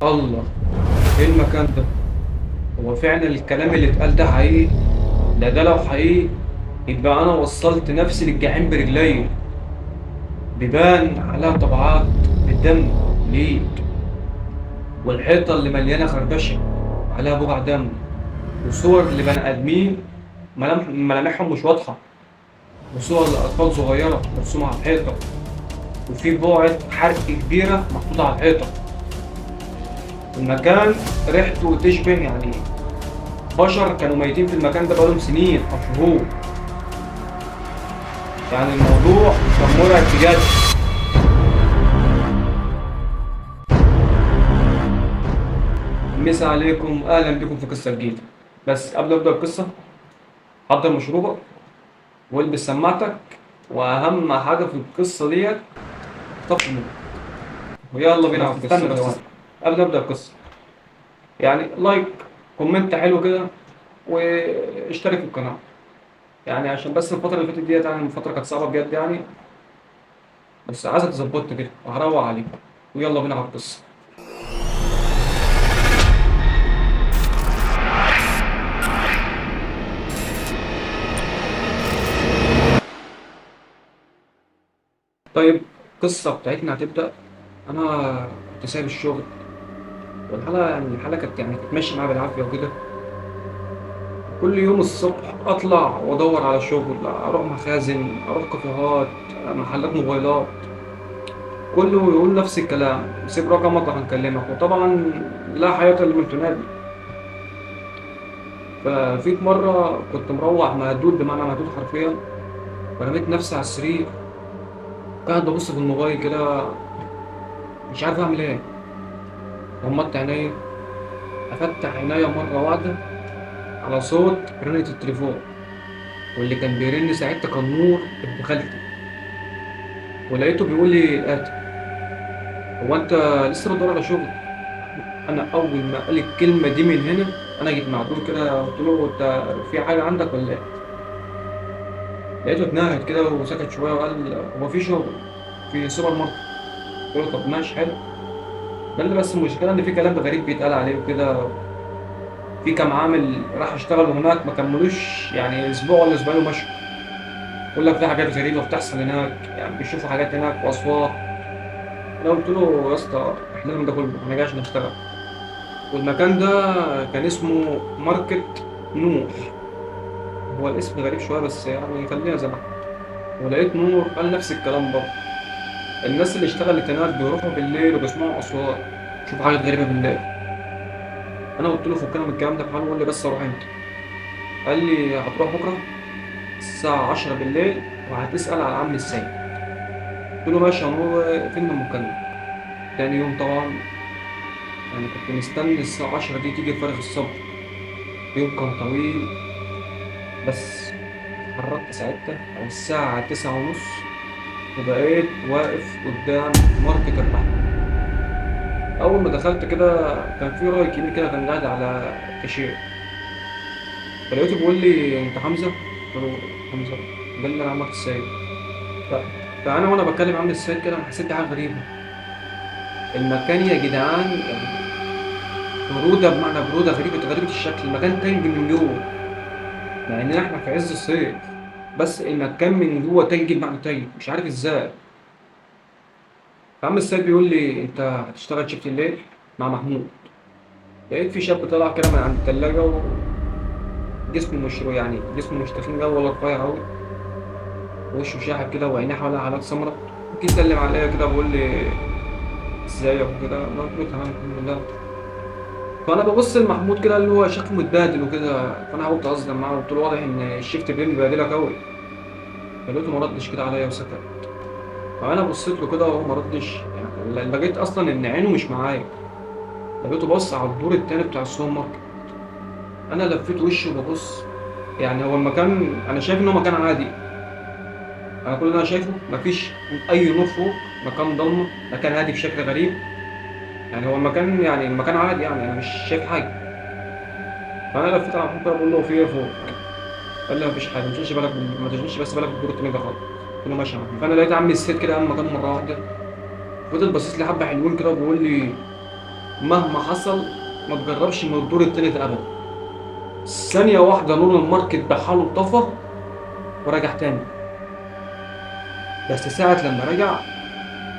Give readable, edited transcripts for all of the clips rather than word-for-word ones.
الله. ايه المكان ده؟ هو فعلا الكلام اللي اتقال ده حقيقي؟ ده لو حقيقي يبقى انا وصلت نفسي للجحيم برجلي. بيبان عليها طبعات بالدم ليد، والحيطة اللي مليانة خربشة عليها بقع دم، وصور لبني آدمين ملامحهم مش واضحة، وصور لأطفال صغيرة مرسومة على الحيطة، وفي بقعة حرق كبيرة محطوطة على الحيطة. المكان ريحته تشبه بشر كانوا ميتين في المكان ده بقالهم سنين أو شهور. الموضوع كان مرعب بجد. مسا عليكم، اهلا بكم في قصه جديده. بس قبل ابدا القصه، حضر مشروبك والبس سماعتك، واهم حاجه في القصه ديت طفي النور. ويلا بينا على القصه. بس قبل ابدا القصه، لايك، كومنت حلو كده، واشترك في القناه. عشان بس الفتره اللي فاتت ديت، الفتره كانت صعبه بجد بس عايزك تظبطني كده وهروق عليك. ويلا بينا على القصه. طيب، القصه بتاعتنا هتبدا. انا كنت سايب الشغل، والحالة الحالة كانت كانت ماشية معايا بالعافية وكده. كل يوم الصبح أطلع وأدور على شغل، أروح مخازن، أروح كافيهات، محلات موبايلات. كله يقول نفس الكلام: سيب رقمك وهنكلمك. وطبعا لا حياة لمن تنادي. ففي مرة كنت مروح مهدود، بمعنى مهدود حرفيا، ورميت نفسي على السرير، قاعد ببص في الموبايل كده، مش عارف أعمل إيه. غمضت عينيا، أفتح عينيا مرة واحدة على صوت رنة التليفون، واللي كان بيرن ساعتها كان نور ابن خالتي. ولقيته بيقول لي الآتي: هو أنت لسه بتدور على شغل؟ أنا أول ما قال الكلمة دي من هنا أنا جيت معدول كده، قلت له: أنت في حاجة عندك ولا إيه؟ لقيته اتنهد كده وسكت شوية وقال: هو في شغل في سوبر ماركت. قلت له: طب ماشي حلو. قال لي: بس المشكلة إن في كلام غريب بيتقال عليه وكده. في كام عامل راح اشتغلوا هناك ما كملوش أسبوع ولا أسبوعين ومشوا. يقول لك في حاجات غريبة بتحصل هناك، بيشوفوا حاجات هناك وأصوات. أنا قلت له: يا اسطى إحنا من ده كله إحنا جايش نشتغل. والمكان ده كان اسمه ماركت نوح. هو الاسم غريب شوية بس خلينا زي ما احنا. ولقيت نور قال نفس الكلام برضه. الناس اللي اشتغلت هناك بيروحوا بالليل وبيسمعوا أصوات، بيشوفوا حاجات غريبة بالليل. أنا قلت له: فكنا من الكلام ده بحاله، قول لي بس أروح إمتى؟ قال لي: هتروح بكرة الساعة 10 بالليل وهتسأل على عم السيد. قلت له: ماشي يا نور، فين المكالمة؟ تاني يوم طبعا كنت مستني الساعة 10 دي تيجي بفارغ الصبر. اليوم كان طويل، بس اتحركت ساعتها على الساعة 9:30، وبقيت واقف قدام ماركت الرحمة. أول ما دخلت كده كان في راجل كبير كده كان قاعد على كاشير. فلقيته بيقول لي: أنت حمزة؟ قلت له: حمزة؟ قال لي: أنا عمك السيد. ف... فأنا وأنا بكلم عم السيد كده أنا حسيت بحاجة غريبة. المكان يا جدعان برودة، بمعنى برودة غريبة الشكل. المكان تلج من جوه، مع إن إحنا في عز الصيف، بس المكان من جوه تلج، بمعنى تلج مش عارف إزاي. فعم السيد بيقول لي: أنت هتشتغل شيفت الليل مع محمود. لقيت في شاب طلع كده من عند التلاجة، وجسمه مش جسمه مش تخين أوي ولا رفيع أوي، وشه شاحب كده وعينيه حواليها علامات سمرا. جه يسلم عليا كده بيقول لي: ازيك وكده. أنا قلت له: تمام الحمد لله. فأنا ببص لمحمود كده اللي هو شكله متبهدل وكده، فأنا حاولت أهزر معاه وقلت له: واضح إن الشيفت بيبهدلك أوي. فلقيته ما ردش كده عليا وسكت. فأنا بصيت له كده وهو ما ردش، لقيت أصلا إن عينه مش معايا. لقيته بص على الدور التاني بتاع السوبر ماركت. أنا لفيت وشي وببص. هو المكان أنا شايف إن هو مكان عادي. انا كل اللي انا شايفه مفيش اي نور فوق، مكان ضلمه، مكان هادي بشكل غريب. هو المكان المكان عادي، انا مش شايف حاجه. فانا لفيت على محمود كده بقول له: في ايه فوق؟ قال لي: مفيش حاجه، ما تشغلش بس بالك بالدور التاني ده خالص. قلت له: ماشي يا عم. فانا لقيت عمي السيد كده قام مكان مره واحده، فضل باصص لي حبه حلوين كده وبيقول لي: مهما حصل ما تجربش من الدور التالت ابدا. ثانيه واحده نور الماركت بحاله طفى ورجع تاني. بس ساعه لما رجع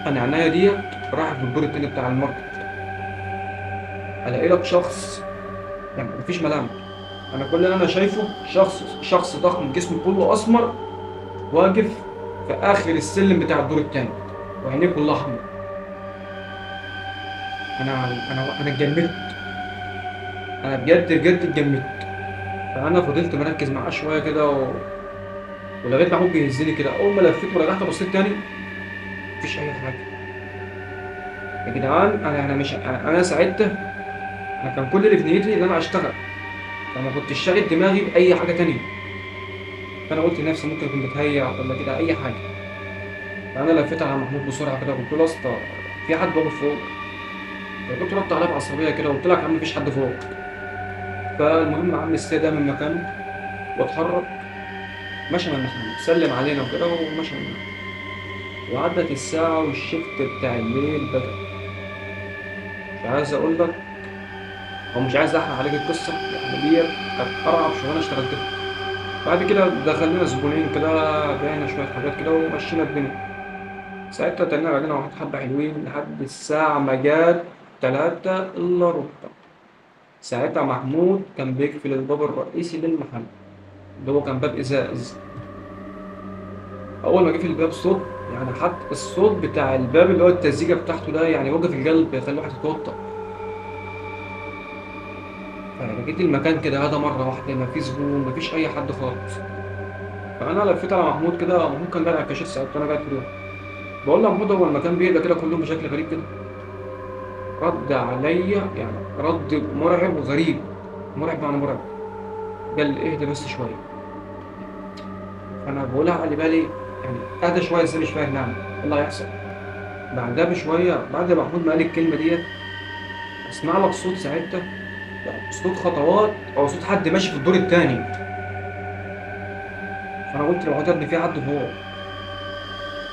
انا عناية ديت راحت للدور التاني بتاع الماركت، الاقي لك شخص يعني مفيش ملامح. انا كل اللي انا شايفه شخص ضخم جسمه كله اسمر واقف في اخر السلم بتاع الدور التاني وعينيه كلها احمر. انا اتجمدت، انا بجد اتجمدت. فانا فضلت مركز معاه شويه كده ولغايه ما عمود بيهزني كده. اول ما لفيت ورجعت بصيت تاني مفيش اي حاجه. يا جدعان انا مش انا ساعتها انا كان كل اللي في نيتي ان انا اشتغل، فما كنتش شاغل دماغي باي حاجه تانيه. فانا قلت لنفسي ممكن اكون بتهيأ ولا كده اي حاجه. فانا لفيت على محمود بسرعه كده قلت له يا اسطى في حد واقف فوق؟ كنت رد عليا بعصبيه كده قلت لك يا عم مفيش حد فوق. فالمهم عم السيد ده من مكانه واتحرك، مشى من محمود سلم علينا وكده ومشى من محمود. وعدت الساعه والشفت بتاع الليل بدأ. مش عايز اقول لك او مش عايز احرق عليك القصه، يعني ديت كانت ارعب شغلانه اشتغلتها. بعد كده دخل لنا زبونين كده، بعنا شويه حاجات كده ومشينا الدنيا. ساعتها تنينا علينا واحد حبة حلوين لحد الساعة ما جات 3 إلا ربع. ساعتها محمود كان بيقفل الباب الرئيسي للمحل اللي هو كان باب إزاز. أول ما جه في الباب صوت، يعني حتى الصوت بتاع الباب اللي هو التزيجة بتاعته ده يعني وقف القلب يخلي الواحد يتوتر. فلقيت المكان كده هذا مرة واحدة مفيش زبون مفيش أي حد خالص. فأنا لفيت على محمود كده، محمود كان بيلعب كاشير ساعتها أنا قاعد في اليوم. بقول له يا محمود هو المكان بيهدى كده كل يوم بشكل غريب كده؟ رد عليا يعني رد مرعب وغريب. مرعب معنى مرعب. قال لي اهدى بس شويه. فانا بقولها على بالي يعني اهدى شويه ازاي مش فاهم نعمل ايه اللي هيحصل. بعدها بشويه بعد ما محمود ما قال الكلمه ديت اسمع لك صوت ساعتها، يعني صوت خطوات او صوت حد ماشي في الدور الثاني. فانا قلت لو يا ابني في حد فوق.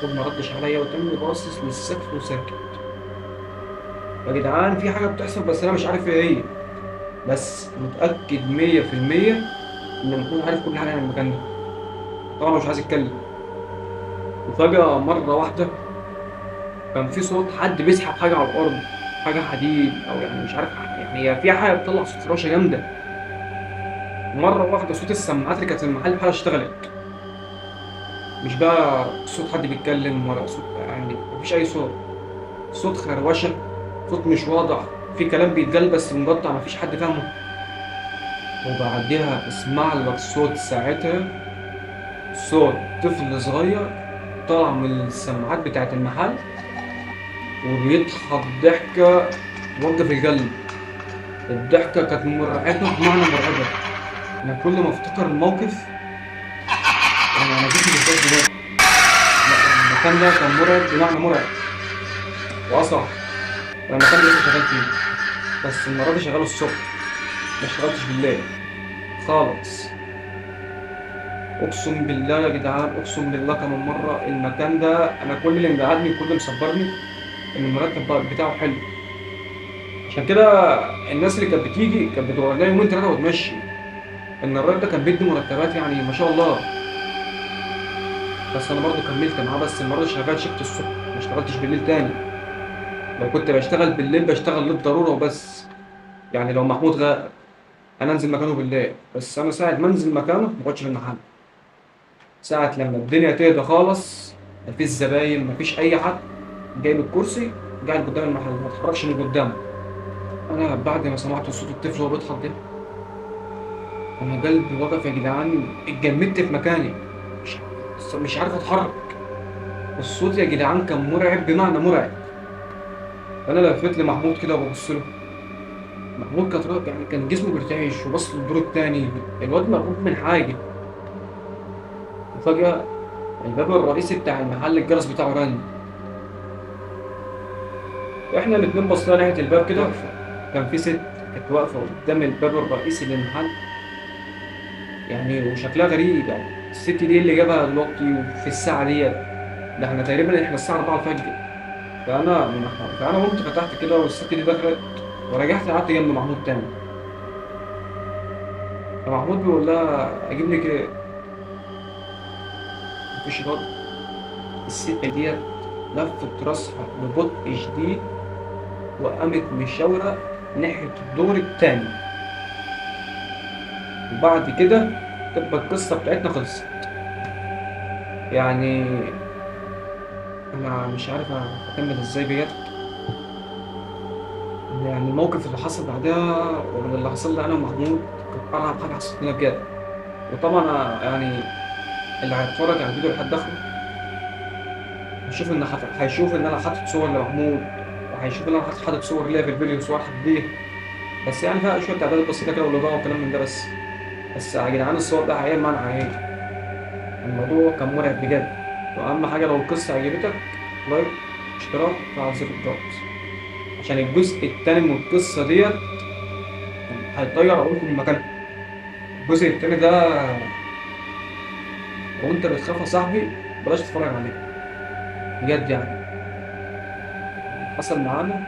محمود ما ردش عليا وتاني باصص للسقف وساكت. يا جدعان في حاجه بتحصل بس انا مش عارف ايه هي. بس متاكد 100% ان محمود عارف كل حاجه عن المكان ده. طبعا مش عايز يتكلم. وفجأة مرة واحدة كان في صوت حد بيسحب حاجة على الأرض، حاجة حديد أو يعني مش عارف يعني هي فيها حاجة بتطلع صوت راشة جامدة. مرة واحدة صوت السماعات اللي كانت في المحل بحالها اشتغلت. مش بقى صوت حد بيتكلم ولا صوت، يعني مفيش أي صوت. صوت خروشة، صوت مش واضح، في كلام بيتقال بس مقطع مفيش حد فاهمه. وبعدها اسمع لك صوت ساعتها، صوت طفل صغير طالع من السماعات بتاعت المحل وبيضحك ضحكة توقف القلب. الضحكة كانت مرعبة بمعنى مرعبة. أنا كل ما أفتكر الموقف أنا جسمي بيتهز دلوقتي. المكان ده كان مرعب بمعنى مرعب وأصعب. أنا المكان ده لسه شغال فيه بس المرة دي شغال الصبح، ما اشتغلتش بالليل خالص. أقسم بالله يا جدعان أقسم بالله كمان مرة المكان ده أنا كل اللي مقعدني كل اللي مصبرني إن المرتب بتاعه حلو. عشان كده الناس اللي كانت بتيجي كانت بتقعد لها يومين ثلاثة وتمشي. إن الراجل ده كان بيدي مرتبات يعني ما شاء الله. بس انا برضه كملت معاه بس المره دي شغال شيفت الصبح ما اشتغلتش بالليل تاني. لو كنت بشتغل بالليل بشتغل للضروره وبس. يعني لو محمود غاب انا انزل مكانه بالليل، بس انا ساعه ما انزل مكانه ما اقعدش في المحل. ساعه لما الدنيا تهدى خالص مفيش زباين مفيش اي حد جايب الكرسي قاعد قدام المحل ما اتحركش من قدامه. انا بعد ما سمعت صوت الطفل وهو بيضحك ده انا قلبي وقف يا جدعان، اتجمدت في مكاني. مش مش عارف اتحرك. الصوت يا جدعان كان مرعب بمعنى مرعب. فانا لفيت لمحمود كده وببص له. محمود كان يعني كان جسمه بيرتعش وبص للدور التاني. الواد مرعوب من حاجه. وفجاه الباب الرئيسي بتاع المحل الجرس بتاعه رن. احنا الاتنين بصينا ناحيه الباب كده، كان في ست كانت واقفه قدام الباب الرئيسي للمحل. يعني وشكلها غريب، يعني الست دي اللي جابها دلوقتي وفي الساعه ديت؟ ده احنا تقريبا الساعه 4 الفجر. فانا قمت فتحت كده والست دي دخلت ورجعت قعدت جنب محمود تاني. فمحمود بيقول لها اجيب لك ايه؟ مفيش رد. الست ديت لفت راسها ببطء شديد وقامت مشاورة ناحية الدور التاني. وبعد كده تبقى القصة بتاعتنا خلصت. يعني أنا مش عارف أكمل إزاي بجد. يعني الموقف اللي حصل بعدها واللي حصل لي أنا ومحمود كانت أرعب حاجة حصلت لنا بجد. وطبعا يعني اللي هيتفرج على الفيديو لحد آخره هيشوف إن أنا حاطط صور لمحمود، وهيشوف إن أنا حاطط صور ليا في الفيديو وصور حد. بس يعني فيها شوية تعديلات بسيطة كده والإضاءة وكلام من ده بس. بس يا جدعان الصور ده حقيقي معنى حقيقي. الموضوع كان مرعب بجد. وأهم حاجة لو القصة عجبتك، لايك، اشتراك، وفعل زر الجرس عشان الجزء التاني من القصة ديت هيطير عقولكم من مكانكم. الجزء التاني ده لو أنت بتخاف يا صاحبي بلاش تتفرج عليه بجد. يعني حصل معانا